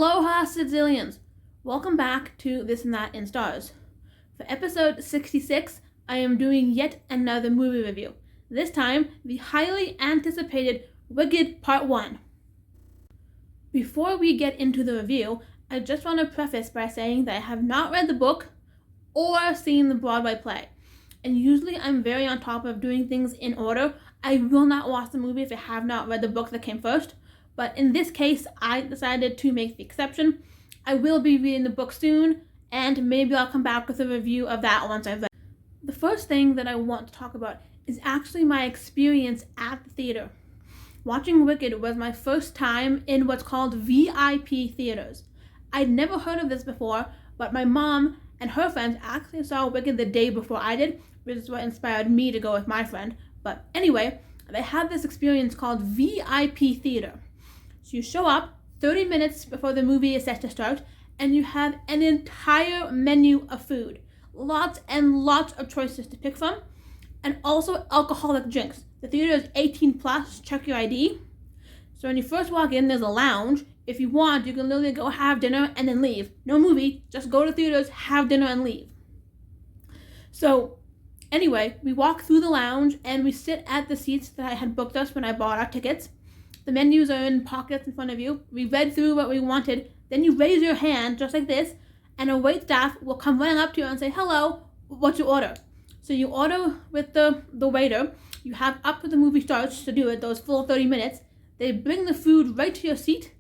Aloha, Sydzillians! Welcome back to This and That in Stars. For episode 66, I am doing yet another movie review. This time, the highly anticipated Wicked Part 1. Before we get into the review, I just want to preface by saying that I have not read the book or seen the Broadway play. And usually I'm very on top of doing things in order. I will not watch the movie if I have not read the book that came first. But in this case, I decided to make the exception. I will be reading the book soon, and maybe I'll come back with a review of that once I've read it. The first thing that I want to talk about is actually my experience at the theater. Watching Wicked was my first time in what's called VIP theaters. I'd never heard of this before, but my mom and her friends actually saw Wicked the day before I did, which is what inspired me to go with my friend. But anyway, they had this experience called VIP theater. So you show up 30 minutes before the movie is set to start, and you have an entire menu of food. Lots and lots of choices to pick from, and also alcoholic drinks. The theater is 18 plus, check your ID. So when you first walk in, there's a lounge. If you want, you can literally go have dinner and then leave. No movie, just go to theaters, have dinner and leave. So anyway, we walk through the lounge and we sit at the seats that I had booked us when I bought our tickets. The menus are in pockets in front of you. We read through what we wanted. Then you raise your hand just like this, and a wait staff will come running up to you and say, "Hello, what's your order?" So you order with the waiter. You have up to the movie starts to do it, those full 30 minutes. They bring the food right to your seat,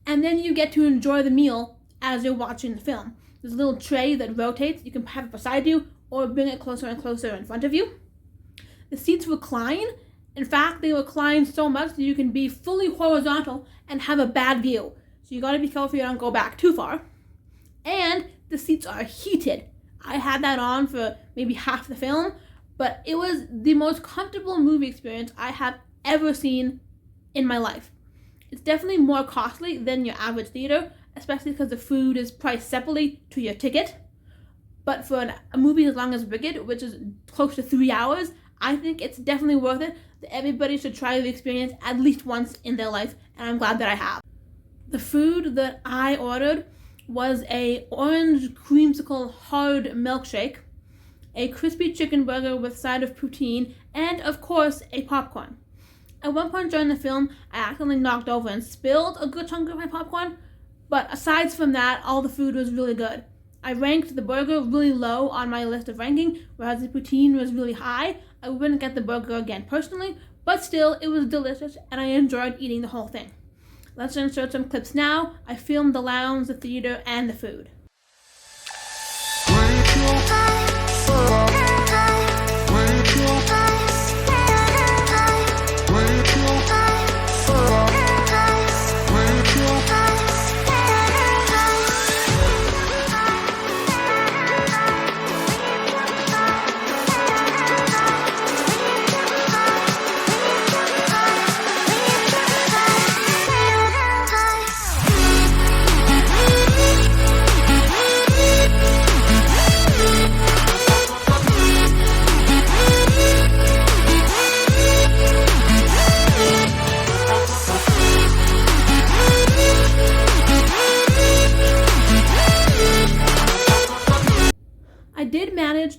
and then you get to enjoy the meal as you're watching the film. There's a little tray that rotates. You can have it beside you or bring it closer and closer in front of you. The seats recline. In fact, they recline so much that you can be fully horizontal and have a bad view. So you gotta be careful you don't go back too far. And the seats are heated. I had that on for maybe half the film, but it was the most comfortable movie experience I have ever seen in my life. It's definitely more costly than your average theater, especially because the food is priced separately to your ticket. But for a movie as long as Wicked, which is close to 3 hours, I think it's definitely worth it. That everybody should try the experience at least once in their life, and I'm glad that I have. The food that I ordered was a orange creamsicle hard milkshake, a crispy chicken burger with side of poutine, and of course a popcorn. At one point during the film, I accidentally knocked over and spilled a good chunk of my popcorn, but aside from that, all the food was really good. I ranked the burger really low on my list of ranking, whereas the poutine was really high. I wouldn't get the burger again personally, but still, it was delicious, and I enjoyed eating the whole thing. Let's insert some clips now. I filmed the lounge, the theater, and the food.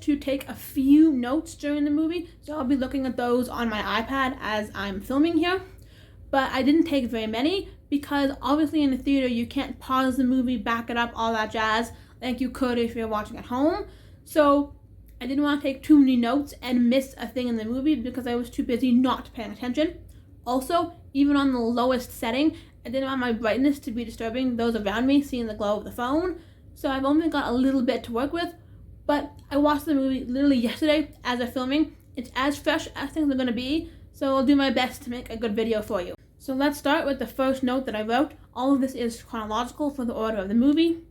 To take a few notes during the movie, so I'll be looking at those on my iPad as I'm filming here, but I didn't take very many because obviously in the theater you can't pause the movie, back it up, all that jazz like you could if you're watching at home. So I didn't want to take too many notes and miss a thing in the movie because I was too busy not paying attention. Also, even on the lowest setting, I didn't want my brightness to be disturbing those around me seeing the glow of the phone, so I've only got a little bit to work with. But I watched the movie literally yesterday as I'm filming. It's as fresh as things are going to be, so I'll do my best to make a good video for you. So let's start with the first note that I wrote. All of this is chronological for the order of the movie.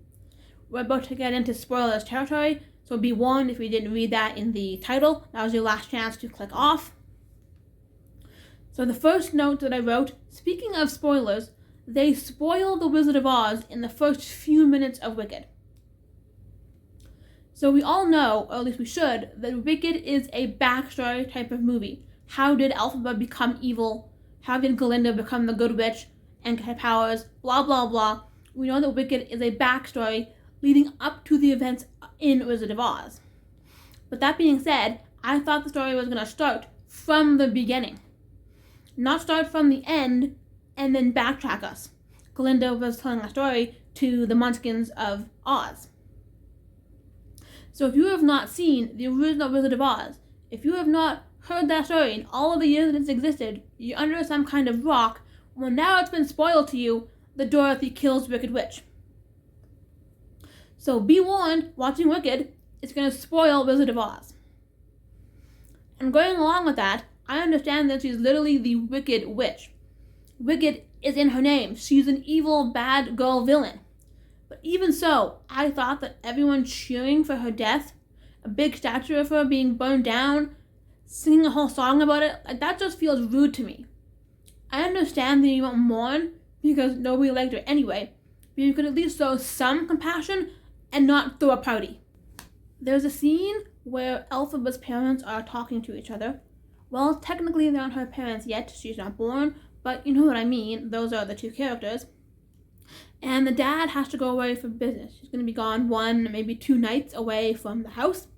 We're about to get into spoilers territory, so be warned if you didn't read that in the title. That was your last chance to click off. So the first note that I wrote, speaking of spoilers, they spoil the Wizard of Oz in the first few minutes of Wicked. So we all know, or at least we should, that Wicked is a backstory type of movie. How did Elphaba become evil? How did Glinda become the good witch and get her powers? Blah, blah, blah. we know that Wicked is a backstory leading up to the events in Wizard of Oz. But that being said, I thought the story was going to start from the beginning. Not start from the end and then backtrack us. Glinda was telling a story to the Munchkins of Oz. So if you have not seen the original Wizard of Oz, if you have not heard that story in all of the years that it's existed, you're under some kind of rock. Well, now it's been spoiled to you that Dorothy kills Wicked Witch. So be warned, watching Wicked, it's going to spoil Wizard of Oz. And going along with that, I understand that she's literally the Wicked Witch. Wicked is in her name. She's an evil, bad girl villain. But even so, I thought that everyone cheering for her death, a big statue of her being burned down, singing a whole song about it, that just feels rude to me. I understand that you won't mourn because nobody liked her anyway, but you could at least show some compassion and not throw a party. There's a scene where Elphaba's parents are talking to each other. Well, technically they aren't her parents yet, she's not born, but you know what I mean, those are the two characters. And the dad has to go away for business. He's going to be gone 1, maybe 2 nights away from the house.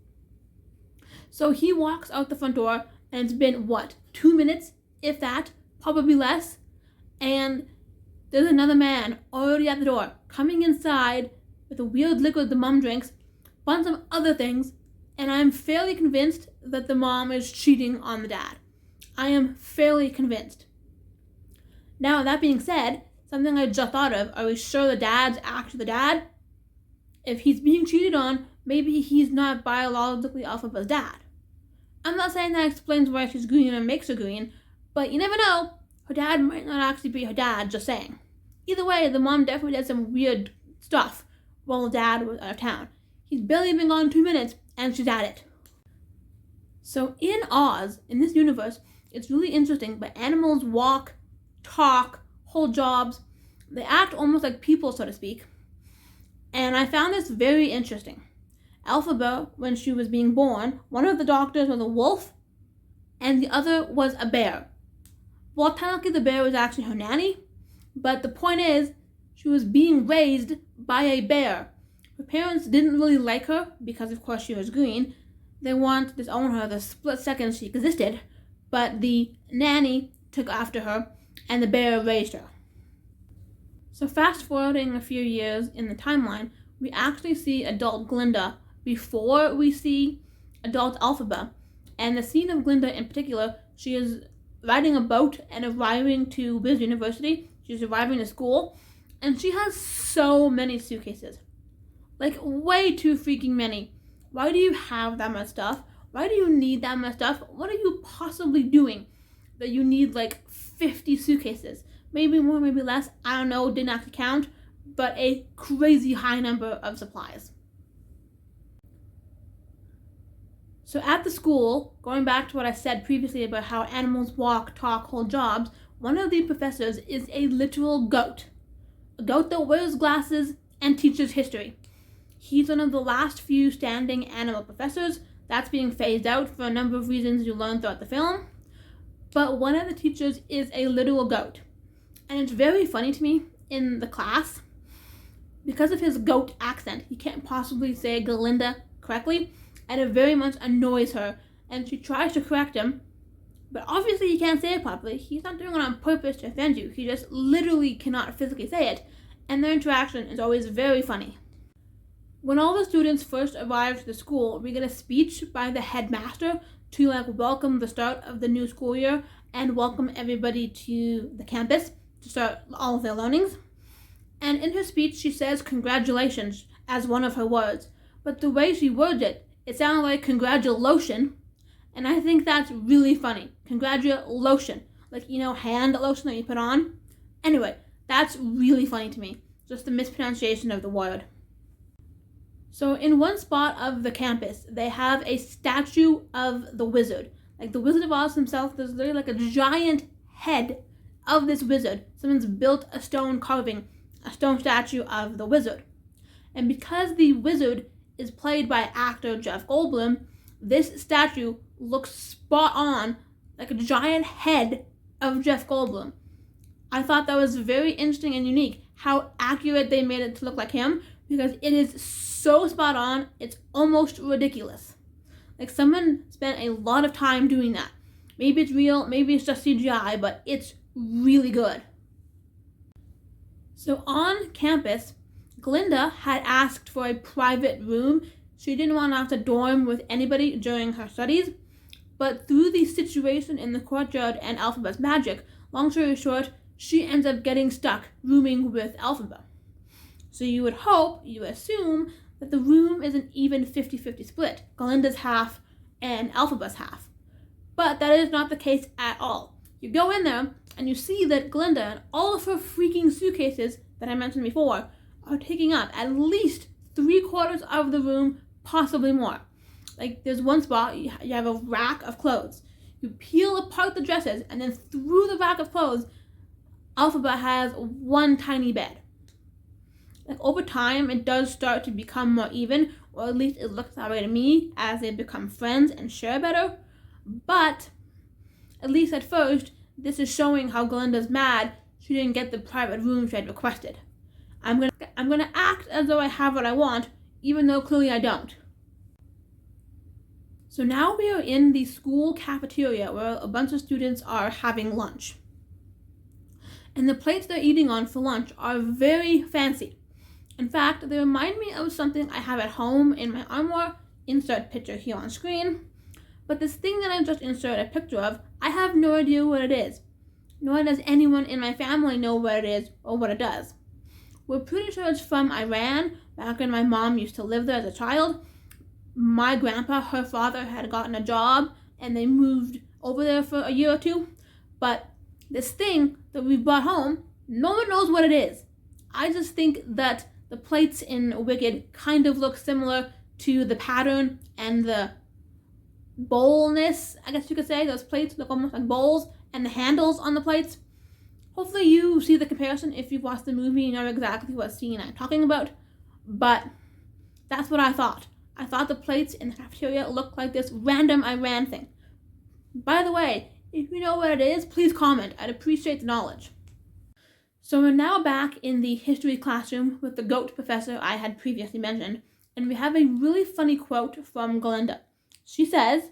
So he walks out the front door, and it's been, 2 minutes, if that, probably less. And there's another man already at the door, coming inside with a weird liquid the mom drinks, bunch of other things, and I'm fairly convinced that the mom is cheating on the dad. I am fairly convinced. Now, that being said, something I just thought of, are we sure the dad's actually the dad? If he's being cheated on, maybe he's not biologically Elphaba's dad. I'm not saying that explains why she's green or makes her green, but you never know. Her dad might not actually be her dad, just saying. Either way, the mom definitely did some weird stuff while the dad was out of town. He's barely been gone 2 minutes, and she's at it. So in Oz, in this universe, it's really interesting, but animals walk, talk, hold jobs. They act almost like people, so to speak. And I found this very interesting. Elphaba, when she was being born, one of the doctors was a wolf, and the other was a bear. Well, technically the bear was actually her nanny, but the point is, she was being raised by a bear. Her parents didn't really like her, because of course she was green. They wanted to disown her the split second she existed, but the nanny took after her, and the bear raised her. So fast forwarding a few years in the timeline, we actually see adult Glinda before we see adult Elphaba. And the scene of Glinda in particular, she is riding a boat and arriving to Wiz University. She's arriving to school, and she has so many suitcases. Like, way too freaking many. Why do you have that much stuff? Why do you need that much stuff? What are you possibly doing that you need like 50 suitcases? Maybe more, maybe less. I don't know, didn't actually count, but a crazy high number of supplies. So at the school, going back to what I said previously about how animals walk, talk, hold jobs, one of the professors is a literal goat. A goat that wears glasses and teaches history. He's one of the last few standing animal professors. That's being phased out for a number of reasons you learn throughout the film. But one of the teachers is a literal goat. And it's very funny to me in the class. Because of his goat accent, he can't possibly say Glinda correctly, and it very much annoys her. And she tries to correct him, but obviously he can't say it properly. He's not doing it on purpose to offend you. He just literally cannot physically say it. And their interaction is always very funny. When all the students first arrive to the school, we get a speech by the headmaster to welcome the start of the new school year and welcome everybody to the campus to start all of their learnings. And in her speech, she says congratulations as one of her words. But the way she words it, it sounded like congratulation. And I think that's really funny. Congratulation. Like, hand lotion that you put on. Anyway, that's really funny to me. Just the mispronunciation of the word. So in one spot of the campus, they have a statue of the wizard. Like the Wizard of Oz himself, there's literally like a giant head of this wizard. Someone's built a stone carving, a stone statue of the wizard. And because the wizard is played by actor Jeff Goldblum, this statue looks spot on, like a giant head of Jeff Goldblum. I thought that was very interesting and unique. how accurate they made it to look like him, because it is so spot on, it's almost ridiculous. Like, someone spent a lot of time doing that. Maybe it's real, maybe it's just CGI, but it's really good. So on campus, Glinda had asked for a private room. She didn't want to have to dorm with anybody during her studies, but through the situation in the courtyard and Elphaba's magic, long story short, she ends up getting stuck rooming with Elphaba. So you would hope, you assume, that the room is an even 50-50 split, Glinda's half and Elphaba's half. But that is not the case at all. You go in there and you see that Glinda and all of her freaking suitcases that I mentioned before are taking up at least 3/4 of the room, possibly more. Like, there's one spot, you have a rack of clothes. You peel apart the dresses, and then through the rack of clothes, Elphaba has one tiny bed. Like, over time, it does start to become more even, or at least it looks that way to me, as they become friends and share better. But, at least at first, this is showing how Glinda's mad she didn't get the private room she had requested. I'm gonna act as though I have what I want, even though clearly I don't. So now we are in the school cafeteria where a bunch of students are having lunch. And the plates they're eating on for lunch are very fancy. In fact, they remind me of something I have at home in my armoire. Insert picture here on screen. But this thing that I just inserted a picture of, I have no idea what it is. Nor does anyone in my family know what it is or what it does. We're pretty sure it's from Iran, back when my mom used to live there as a child. My grandpa, her father, had gotten a job and they moved over there for a year or two. But this thing that we brought home, no one knows what it is. I just think that the plates in Wicked kind of look similar to the pattern and the bowlness, I guess you could say. Those plates look almost like bowls, and the handles on the plates. Hopefully you see the comparison. If you've watched the movie, you know exactly what scene I'm talking about. But that's what I thought. I thought the plates in the cafeteria looked like this random Iran thing. By the way, if you know what it is, please comment. I'd appreciate the knowledge. So we're now back in the history classroom with the goat professor I had previously mentioned, and we have a really funny quote from Glinda. She says,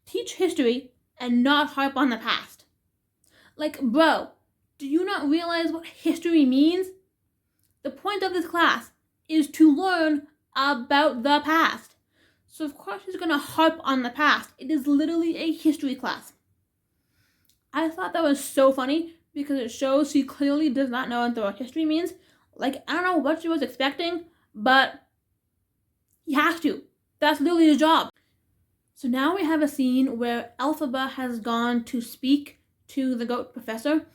"Teach history and not harp on the past." Like, bro, do you not realize what history means? The point of this class is to learn about the past. So of course she's going to harp on the past. It is literally a history class. I thought that was so funny because it shows she clearly does not know what the word history means. Like, I don't know what she was expecting, but he has to. That's literally his job. So now we have a scene where Elphaba has gone to speak to the goat professor,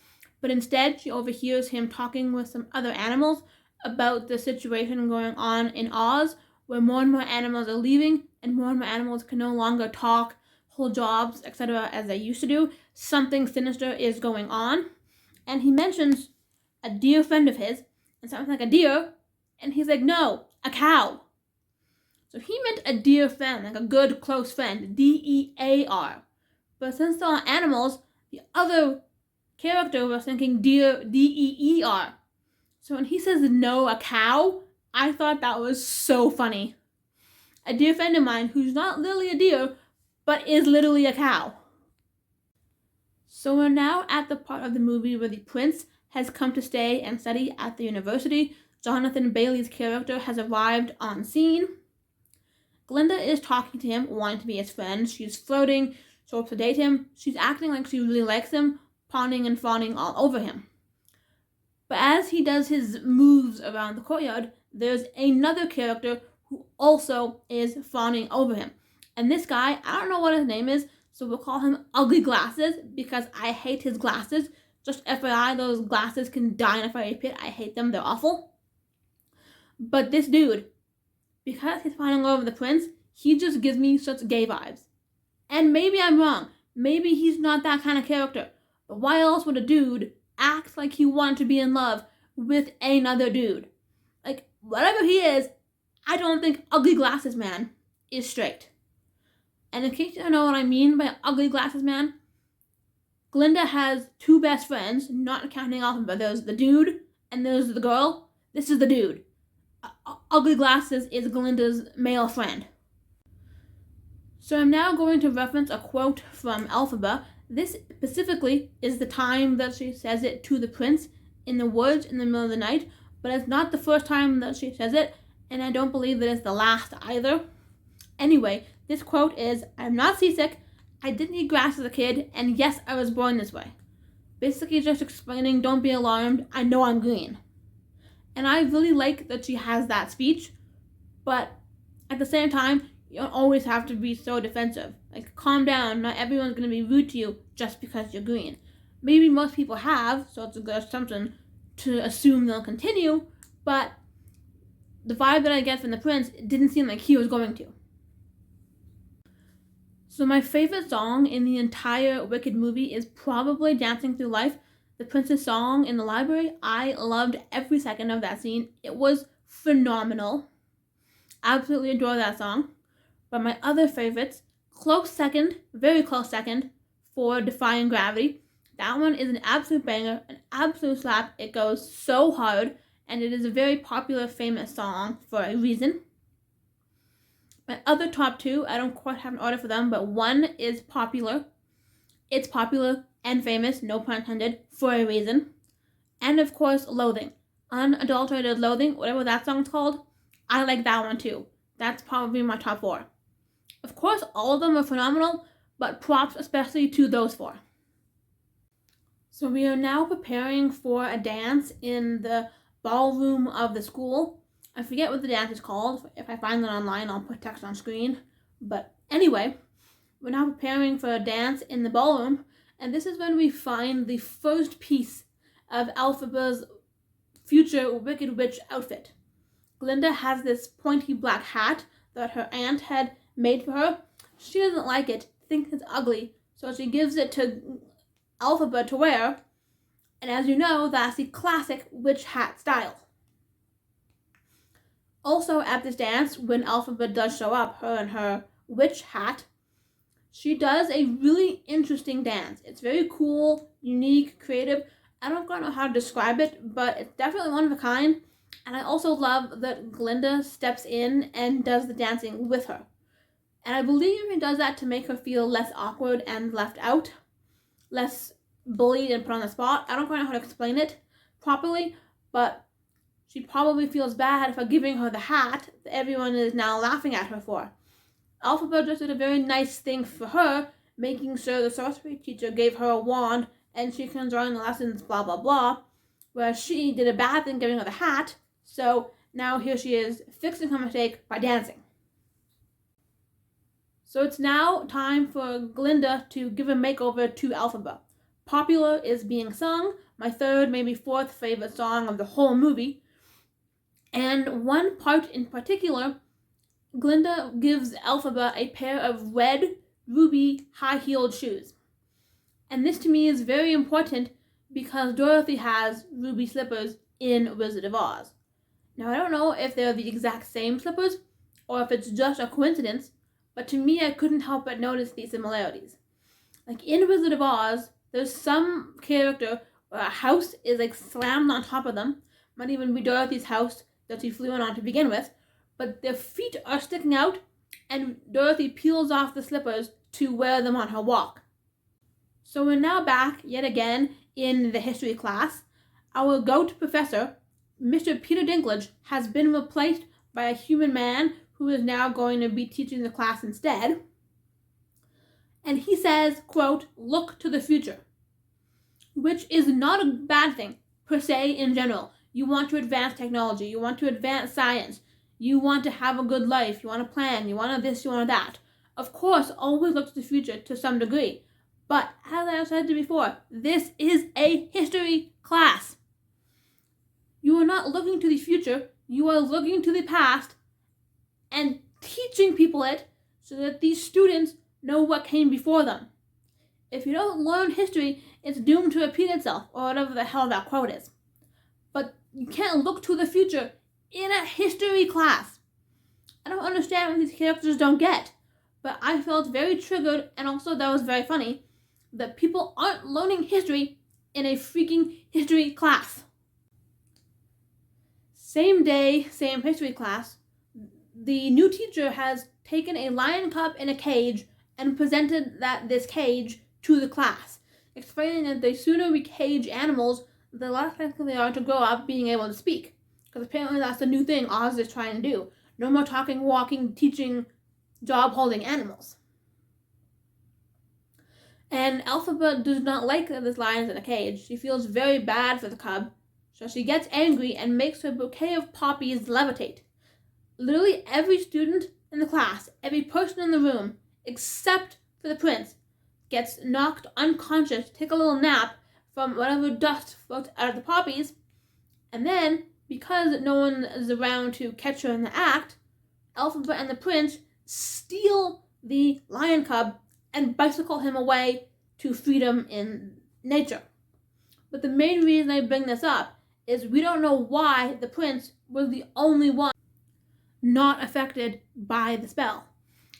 but instead she overhears him talking with some other animals about the situation going on in Oz, where more and more animals are leaving and more animals can no longer talk, hold jobs, etc. as they used to do. Something sinister is going on. And he mentions a dear friend of his, and sounds like a deer, and he's like, no, a cow. So he meant a dear friend, like a good close friend, D-E-A-R. But since they're all animals, the other character was thinking deer, D-E-E-R. So when he says no, a cow, I thought that was so funny. A dear friend of mine who's not literally a deer, but is literally a cow. So we're now at the part of the movie where the prince has come to stay and study at the university. Jonathan Bailey's character has arrived on scene. Glinda is talking to him, wanting to be his friend. She's flirting, she hopes to date him. She's acting like she really likes him, pawning and fawning all over him. But as he does his moves around the courtyard, there's another character who also is fawning over him. And this guy, I don't know what his name is, so we'll call him Ugly Glasses because I hate his glasses. Just FYI, those glasses can die in a fiery pit. I hate them, they're awful. But this dude, because he's fawning over the prince, he just gives me such gay vibes. And maybe I'm wrong. Maybe he's not that kind of character. But why else would a dude act like he wanted to be in love with another dude? Like, whatever he is, I don't think Ugly Glasses Man is straight. And in case you don't know what I mean by Ugly Glasses Man, Glinda has two best friends, not counting Elphaba. There's the dude and there's the girl. This is the dude. Ugly Glasses is Glinda's male friend. So I'm now going to reference a quote from Elphaba. This specifically is the time that she says it to the prince in the woods in the middle of the night, but it's not the first time that she says it, and I don't believe that it's the last either. Anyway, this quote is, "I'm not seasick, I didn't eat grass as a kid, and yes, I was born this way." Basically just explaining, don't be alarmed, I know I'm green. And I really like that she has that speech, but at the same time, you don't always have to be so defensive. Like, calm down, not everyone's going to be rude to you just because you're green. Maybe most people have, so it's a good assumption to assume they'll continue, but the vibe that I get from the prince didn't seem like he was going to. So my favorite song in the entire Wicked movie is probably Dancing Through Life, the prince's song in the library. I loved every second of that scene. It was phenomenal. Absolutely adore that song. But my other favorites, close second, very close second, for Defying Gravity. That one is an absolute banger, an absolute slap. It goes so hard, and it is a very popular, famous song for a reason. My other top two, I don't quite have an order for them, but one is Popular. It's popular and famous, no pun intended, for a reason. And of course, Loathing. Unadulterated Loathing, whatever that song's called, I like that one too. That's probably my top four. Of course, all of them are phenomenal, but props especially to those four. So we are now preparing for a dance in the ballroom of the school. I forget what the dance is called. If I find it online, I'll put text on screen. But anyway, we're now preparing for a dance in the ballroom, and this is when we find the first piece of Elphaba's future Wicked Witch outfit. Glinda has this pointy black hat that her aunt had made for her. She doesn't like it, thinks it's ugly, so she gives it to Elphaba to wear, and as you know, that's the classic witch hat style. Also at this dance, when Elphaba does show up, her in her witch hat, she does a really interesting dance. It's very cool, unique, creative. I don't quite know how to describe it, but it's definitely one of a kind. And I also love that Glinda steps in and does the dancing with her. And I believe he does that to make her feel less awkward and left out, less bullied and put on the spot. I don't quite know how to explain it properly, but she probably feels bad for giving her the hat that everyone is now laughing at her for. Elphaba just did a very nice thing for her, making sure the sorcery teacher gave her a wand and she can join the lessons, blah, blah, blah, where she did a bad thing giving her the hat, so now here she is fixing her mistake by dancing. So it's now time for Glinda to give a makeover to Elphaba. Popular is being sung, my third, maybe fourth favorite song of the whole movie. And one part in particular, Glinda gives Elphaba a pair of red, ruby, high-heeled shoes. And this to me is very important because Dorothy has ruby slippers in Wizard of Oz. Now I don't know if they're the exact same slippers or if it's just a coincidence, but to me I couldn't help but notice these similarities. Like in Wizard of Oz, there's some character where a house is like slammed on top of them. Might even be Dorothy's house that she flew in on to begin with, but their feet are sticking out and Dorothy peels off the slippers to wear them on her walk. So we're now back yet again in the history class. Our goat professor, Mr. Peter Dinklage, has been replaced by a human man who is now going to be teaching the class instead. And he says, quote, "Look to the future," which is not a bad thing per se in general. You want to advance technology, you want to advance science, you want to have a good life, you want to plan, you want to this, you want to that. Of course, always look to the future to some degree. But as I said before, this is a history class. You are not looking to the future, you are looking to the past and teaching people it so that these students know what came before them. If you don't learn history, it's doomed to repeat itself, or whatever the hell that quote is. But you can't look to the future in a history class. I don't understand what these characters don't get, but I felt very triggered, and also that was very funny, that people aren't learning history in a freaking history class. Same day, same history class, the new teacher has taken a lion cub in a cage and presented this cage to the class, explaining that the sooner we cage animals, the less likely they are to grow up being able to speak. Because apparently that's the new thing Oz is trying to do. No more talking, walking, teaching, job-holding animals. And Elphaba does not like that this lion is in a cage. She feels very bad for the cub, so she gets angry and makes her bouquet of poppies levitate. Literally every student in the class, every person in the room, except for the prince, gets knocked unconscious to take a little nap from whatever dust floats out of the poppies, and then, because no one is around to catch her in the act, Elphaba and the prince steal the lion cub and bicycle him away to freedom in nature. But the main reason I bring this up is we don't know why the prince was the only one not affected by the spell.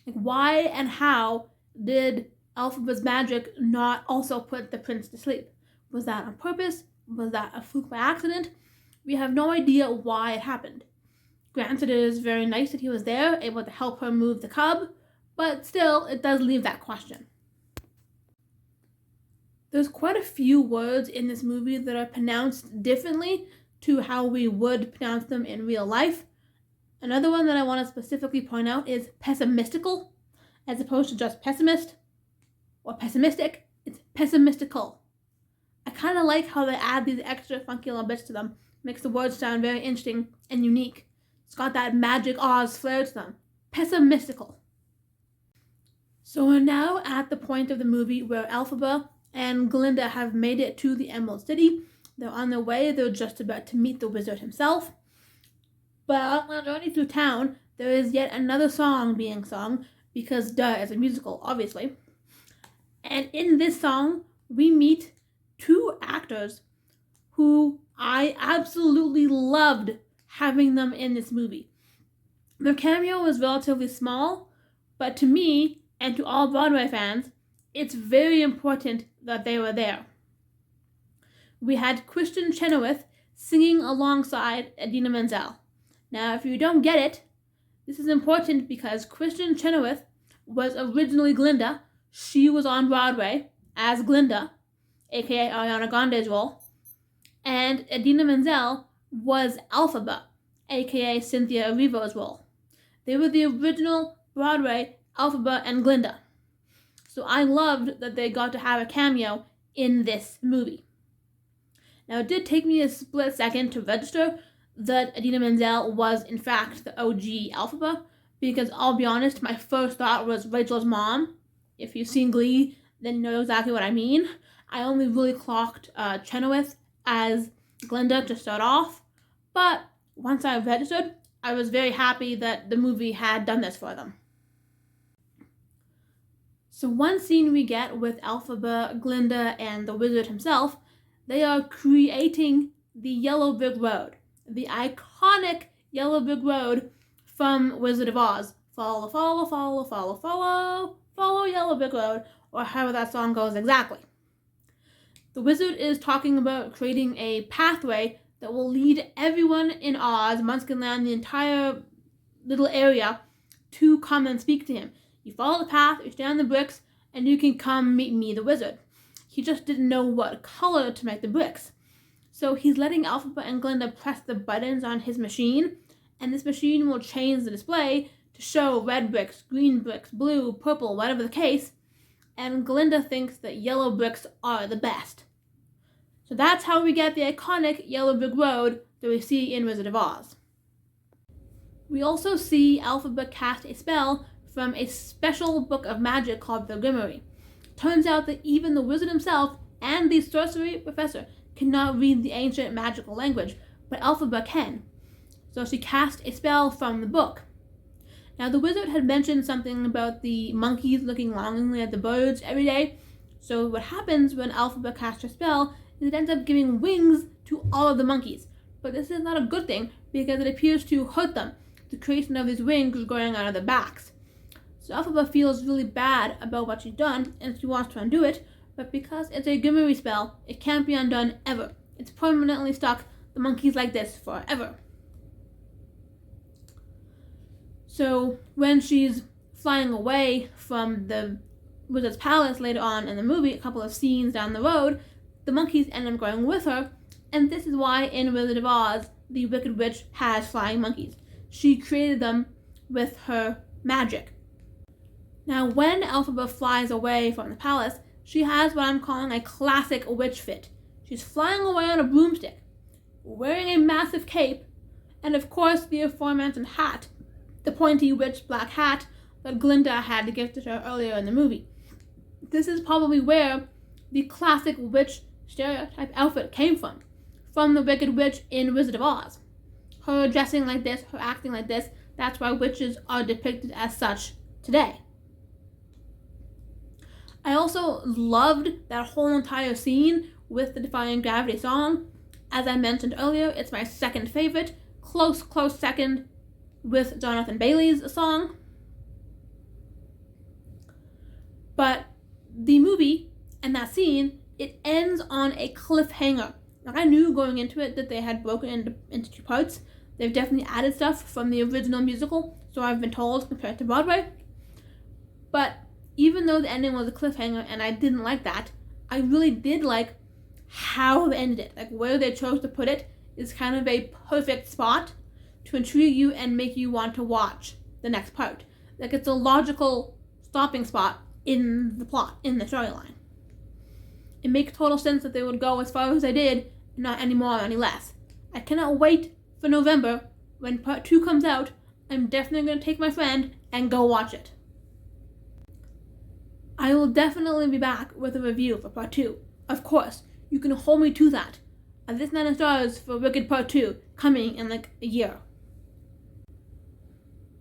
Like, why and how did Elphaba's magic not also put the prince to sleep? Was that on purpose? Was that a fluke by accident? We have no idea why it happened. Granted, it is very nice that he was there, able to help her move the cub, but still, it does leave that question. There's quite a few words in this movie that are pronounced differently to how we would pronounce them in real life. Another one that I want to specifically point out is pessimistical, as opposed to just pessimist or pessimistic. It's pessimistical. I kind of like how they add these extra funky little bits to them. Makes the words sound very interesting and unique. It's got that magic Oz flair to them. Pessimistical. So we're now at the point of the movie where Elphaba and Glinda have made it to the Emerald City. They're on their way. They're just about to meet the wizard himself. But on their journey through town, there is yet another song being sung, because duh, it's a musical, obviously. And in this song, we meet two actors who I absolutely loved having them in this movie. Their cameo was relatively small, but to me, and to all Broadway fans, it's very important that they were there. We had Kristen Chenoweth singing alongside Idina Menzel. Now, if you don't get it, this is important because Kristen Chenoweth was originally Glinda. She was on Broadway as Glinda, aka Ariana Grande's role, and Idina Menzel was Elphaba, aka Cynthia Erivo's role. They were the original Broadway Elphaba and Glinda. So I loved that they got to have a cameo in this movie. Now, it did take me a split second to register that Idina Menzel was in fact the OG Elphaba, because I'll be honest, my first thought was Rachel's mom. If you've seen Glee, then you know exactly what I mean. I only really clocked Chenoweth as Glinda to start off, but once I registered, I was very happy that the movie had done this for them. So one scene we get with Elphaba, Glinda, and the wizard himself, they are creating the Yellow Brick Road, the iconic Yellow Brick Road from Wizard of Oz. Follow, follow, follow, follow, follow, follow Yellow Brick Road, or however that song goes exactly. The wizard is talking about creating a pathway that will lead everyone in Oz, Munchkinland, the entire little area, to come and speak to him. You follow the path, you stay on the bricks, and you can come meet me, the wizard. He just didn't know what color to make the bricks. So he's letting Elphaba and Glinda press the buttons on his machine, and this machine will change the display to show red bricks, green bricks, blue, purple, whatever the case, and Glinda thinks that yellow bricks are the best. So that's how we get the iconic Yellow Brick Road that we see in Wizard of Oz. We also see Elphaba cast a spell from a special book of magic called the Grimoire. Turns out that even the wizard himself and the sorcery professor cannot read the ancient magical language, but Elphaba can. So she cast a spell from the book. Now, the wizard had mentioned something about the monkeys looking longingly at the birds every day. So what happens when Elphaba casts her spell is it ends up giving wings to all of the monkeys. But this is not a good thing because it appears to hurt them, the creation of these wings growing out of their backs. So Elphaba feels really bad about what she's done, and she wants to undo it, but because it's a Grimoire spell, it can't be undone ever. It's permanently stuck the monkeys like this forever. So when she's flying away from the wizard's palace later on in the movie, a couple of scenes down the road, the monkeys end up going with her, and this is why in Wizard of Oz, the Wicked Witch has flying monkeys. She created them with her magic. Now, when Elphaba flies away from the palace, she has what I'm calling a classic witch fit. She's flying away on a broomstick, wearing a massive cape, and of course the aforementioned hat, the pointy witch black hat that Glinda had gifted her earlier in the movie. This is probably where the classic witch stereotype outfit came from the Wicked Witch in Wizard of Oz. Her dressing like this, her acting like this, that's why witches are depicted as such today. I also loved that whole entire scene with the Defying Gravity song. As I mentioned earlier, it's my second favorite, close second with Jonathan Bailey's song. But the movie and that scene, it ends on a cliffhanger. Like, I knew going into it that they had broken into two parts. They've definitely added stuff from the original musical, so I've been told, compared to Broadway. But even though the ending was a cliffhanger and I didn't like that, I really did like how they ended it. Like, where they chose to put it is kind of a perfect spot to intrigue you and make you want to watch the next part. Like, it's a logical stopping spot in the plot, in the storyline. It makes total sense that they would go as far as they did, not any more or any less. I cannot wait for November when part 2 comes out. I'm definitely going to take my friend and go watch it. I will definitely be back with a review for part 2. Of course, you can hold me to that. This 9 stars for Wicked Part 2 coming in like a year.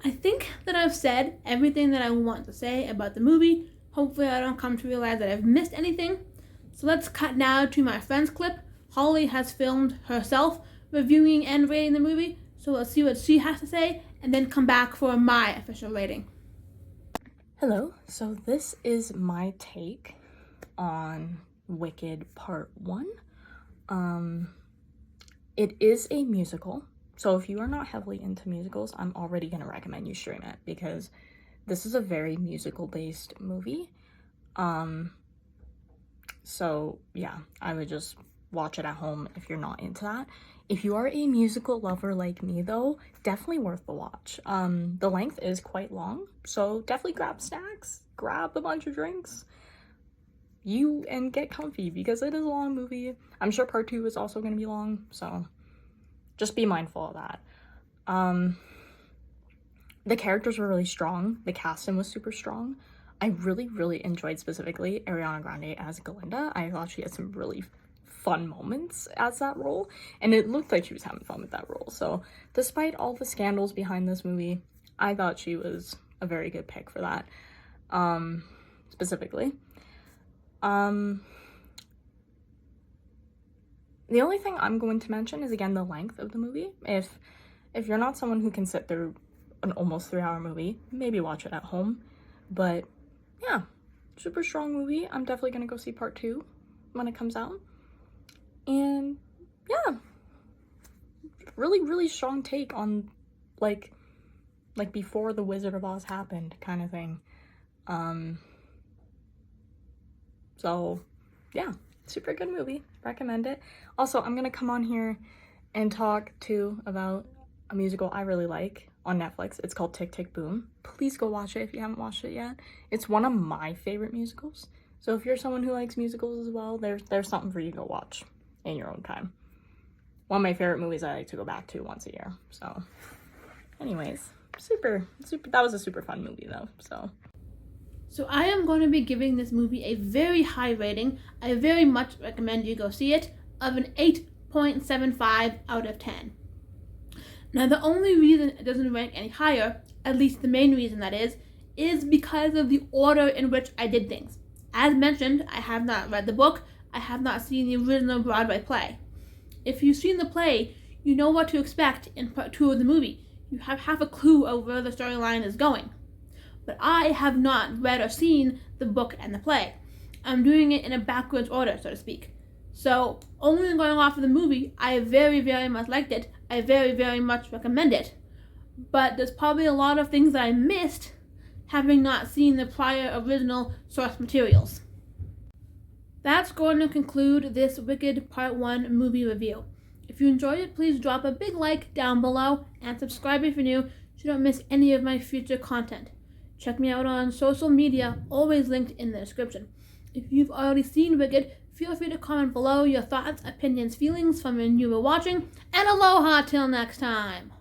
I think that I've said everything that I want to say about the movie. Hopefully I don't come to realize that I've missed anything. So let's cut now to my friend's clip. Holly has filmed herself reviewing and rating the movie, so let's see what she has to say and then come back for my official rating. Hello, so this is my take on Wicked Part 1. It is a musical, so if you are not heavily into musicals, I'm already going to recommend you stream it because this is a very musical-based movie. So yeah, I would just watch it at home if you're not into that. If you are a musical lover like me though, definitely worth the watch. The length is quite long, so definitely grab snacks, grab a bunch of drinks, and get comfy because it is a long movie. I'm sure part 2 is also going to be long, so just be mindful of that. The characters were really strong. The casting was super strong. I really enjoyed specifically Ariana Grande as Glinda. I thought she had some really fun moments as that role, and it looked like she was having fun with that role. So despite all the scandals behind this movie, I thought she was a very good pick for that. Specifically. The only thing I'm going to mention is, again, the length of the movie. If you're not someone who can sit through an almost 3-hour movie, maybe watch it at home. But yeah, super strong movie. I'm definitely gonna go see part 2 when it comes out. And yeah, really strong take on like before the Wizard of Oz happened kind of thing. So yeah, super good movie. Recommend it. Also, I'm gonna come on here and talk too about a musical I really like on Netflix. It's called Tick, Tick, Boom. Please go watch it if you haven't watched it yet. It's one of my favorite musicals. So if you're someone who likes musicals as well, there's something for you to go watch in your own time. One of my favorite movies I like to go back to once a year. So anyways, super, that was a super fun movie though, So I am going to be giving this movie a very high rating. I very much recommend you go see it, of an 8.75 out of 10. Now, the only reason it doesn't rank any higher, at least the main reason that is because of the order in which I did things. As mentioned, I have not read the book. I have not seen the original Broadway play. If you've seen the play, you know what to expect in part 2 of the movie. You have half a clue of where the storyline is going. But I have not read or seen the book and the play. I'm doing it in a backwards order, so to speak. So, only going off of the movie, I very much liked it. I very much recommend it. but there's probably a lot of things that I missed having not seen the prior original source materials. That's going to conclude this Wicked Part 1 movie review. If you enjoyed it, please drop a big like down below and subscribe if you're new so you don't miss any of my future content. Check me out on social media, always linked in the description. If you've already seen Wicked, feel free to comment below your thoughts, opinions, feelings from when you were watching, and aloha till next time!